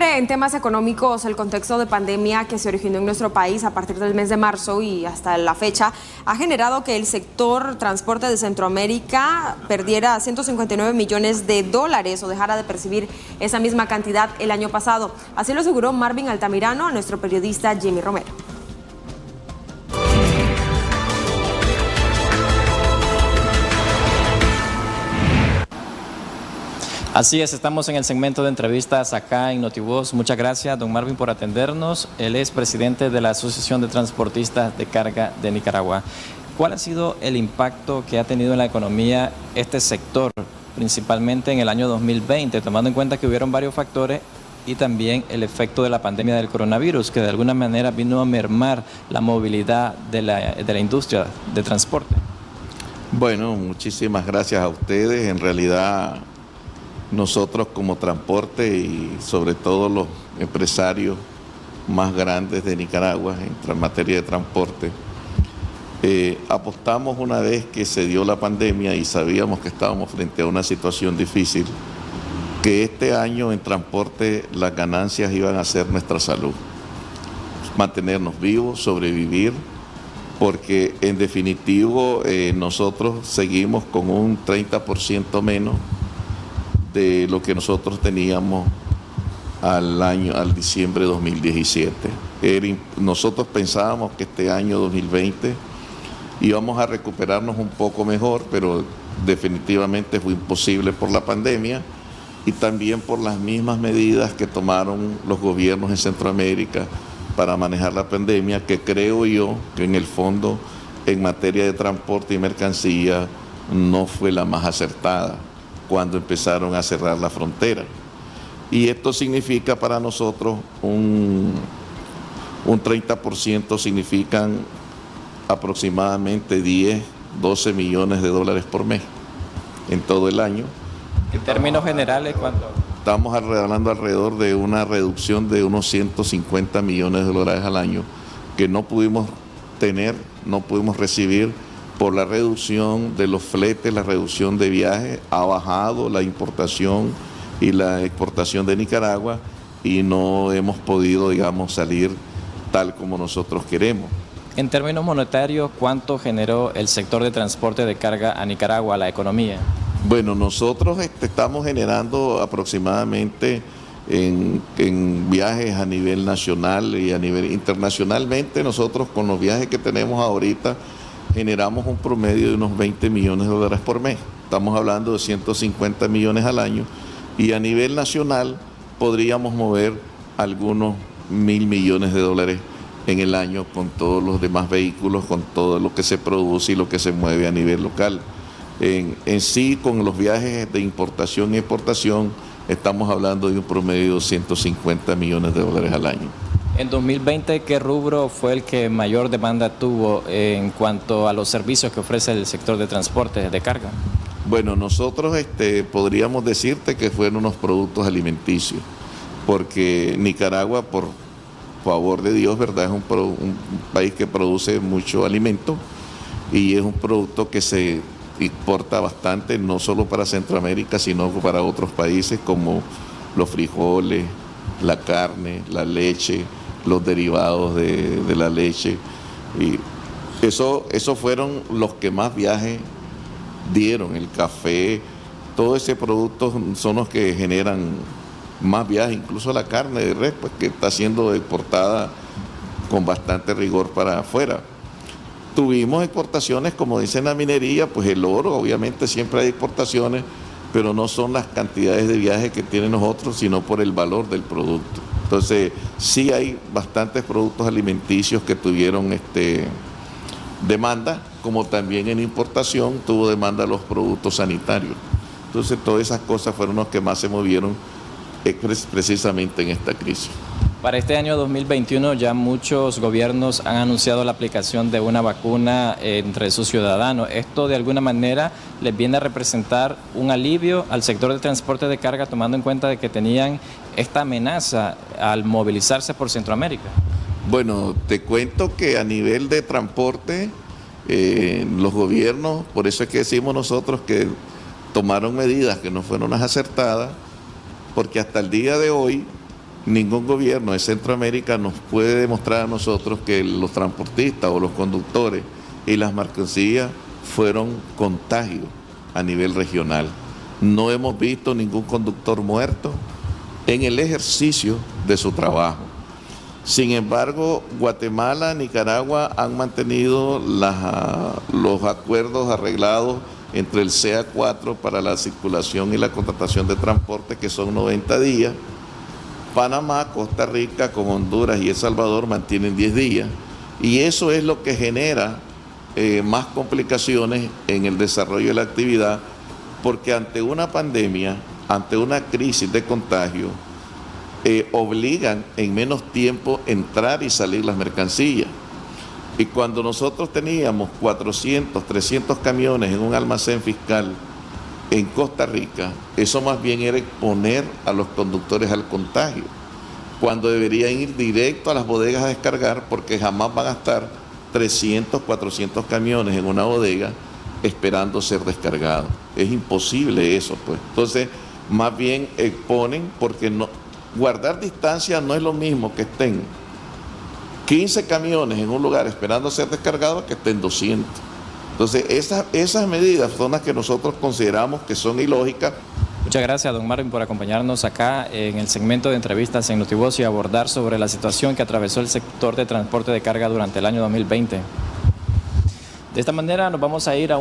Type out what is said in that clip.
En temas económicos, el contexto de pandemia que se originó en nuestro país a partir del mes de marzo y hasta la fecha ha generado que el sector transporte de Centroamérica perdiera 159 millones de dólares o dejara de percibir esa misma cantidad el año pasado. Así lo aseguró Marvin Altamirano a nuestro periodista Jimmy Romero. Así es, estamos en el segmento de entrevistas acá en Notivoz. Muchas gracias, don Marvin, por atendernos. Él es presidente de la Asociación de Transportistas de Carga de Nicaragua. ¿Cuál ha sido el impacto que ha tenido en la economía este sector, principalmente en el año 2020, tomando en cuenta que hubieron varios factores y también el efecto de la pandemia del coronavirus, que de alguna manera vino a mermar la movilidad de la industria de transporte? Bueno, muchísimas gracias a ustedes. En realidad, nosotros como transporte y sobre todo los empresarios más grandes de Nicaragua en materia de transporte, apostamos una vez que se dio la pandemia y sabíamos que estábamos frente a una situación difícil, que este año en transporte las ganancias iban a ser nuestra salud, mantenernos vivos, sobrevivir, porque en definitivo nosotros seguimos con un 30% menos de lo que nosotros teníamos al diciembre de 2017. Nosotros pensábamos que este año 2020 íbamos a recuperarnos un poco mejor, pero definitivamente fue imposible por la pandemia y también por las mismas medidas que tomaron los gobiernos en Centroamérica para manejar la pandemia, que creo yo que en el fondo en materia de transporte y mercancía no fue la más acertada cuando empezaron a cerrar la frontera. Y esto significa para nosotros un 30%, significan aproximadamente 10, 12 millones de dólares por mes en todo el año. En términos generales, ¿cuánto? Estamos hablando alrededor de una reducción de unos 150 millones de dólares al año que no pudimos tener, no pudimos recibir por la reducción de los fletes, la reducción de viajes. Ha bajado la importación y la exportación de Nicaragua y no hemos podido, digamos, salir tal como nosotros queremos. En términos monetarios, ¿cuánto generó el sector de transporte de carga a Nicaragua, a la economía? Bueno, nosotros estamos generando aproximadamente en viajes a nivel nacional y a nivel internacionalmente. Nosotros con los viajes que tenemos ahorita generamos un promedio de unos 20 millones de dólares por mes. Estamos hablando de 150 millones al año y a nivel nacional podríamos mover algunos 1.000 millones de dólares en el año con todos los demás vehículos, con todo lo que se produce y lo que se mueve a nivel local. En sí, con los viajes de importación y exportación, estamos hablando de un promedio de 150 millones de dólares al año. En 2020, ¿qué rubro fue el que mayor demanda tuvo en cuanto a los servicios que ofrece el sector de transporte de carga? Bueno, nosotros podríamos decirte que fueron unos productos alimenticios, porque Nicaragua, por favor de Dios, ¿verdad?, es un país que produce mucho alimento y es un producto que se exporta bastante, no solo para Centroamérica, sino para otros países como los frijoles, la carne, la leche, los derivados de la leche. Y eso fueron los que más viajes dieron, el café, todo ese producto son los que generan más viajes, incluso la carne de res, pues, que está siendo exportada con bastante rigor para afuera. Tuvimos exportaciones, como dicen la minería, pues el oro, obviamente siempre hay exportaciones, pero no son las cantidades de viajes que tienen nosotros, sino por el valor del producto. Entonces, sí hay bastantes productos alimenticios que tuvieron demanda, como también en importación tuvo demanda los productos sanitarios. Entonces, todas esas cosas fueron los que más se movieron precisamente en esta crisis. Para este año 2021 ya muchos gobiernos han anunciado la aplicación de una vacuna entre sus ciudadanos. ¿Esto de alguna manera les viene a representar un alivio al sector del transporte de carga, tomando en cuenta de que tenían esta amenaza al movilizarse por Centroamérica? Bueno, te cuento que a nivel de transporte, los gobiernos, por eso es que decimos nosotros que tomaron medidas que no fueron las acertadas, porque hasta el día de hoy ningún gobierno de Centroamérica nos puede demostrar a nosotros que los transportistas o los conductores y las mercancías fueron contagios a nivel regional. No hemos visto ningún conductor muerto en el ejercicio de su trabajo. Sin embargo, Guatemala, Nicaragua han mantenido los acuerdos arreglados entre el CA4 para la circulación y la contratación de transporte, que son 90 días. Panamá, Costa Rica, con Honduras y El Salvador mantienen 10 días. Y eso es lo que genera más complicaciones en el desarrollo de la actividad, porque ante una pandemia, ante una crisis de contagio, obligan en menos tiempo entrar y salir las mercancías. Y cuando nosotros teníamos 400, 300 camiones en un almacén fiscal en Costa Rica, eso más bien era exponer a los conductores al contagio, cuando deberían ir directo a las bodegas a descargar, porque jamás van a estar 300, 400 camiones en una bodega esperando ser descargados. Es imposible eso, pues. Entonces, más bien exponen, porque guardar distancia no es lo mismo que estén 15 camiones en un lugar esperando ser descargados que estén 200. Entonces, esas medidas son las que nosotros consideramos que son ilógicas. Muchas gracias, don Marvin, por acompañarnos acá en el segmento de entrevistas en Notivoz y abordar sobre la situación que atravesó el sector de transporte de carga durante el año 2020. De esta manera nos vamos a ir a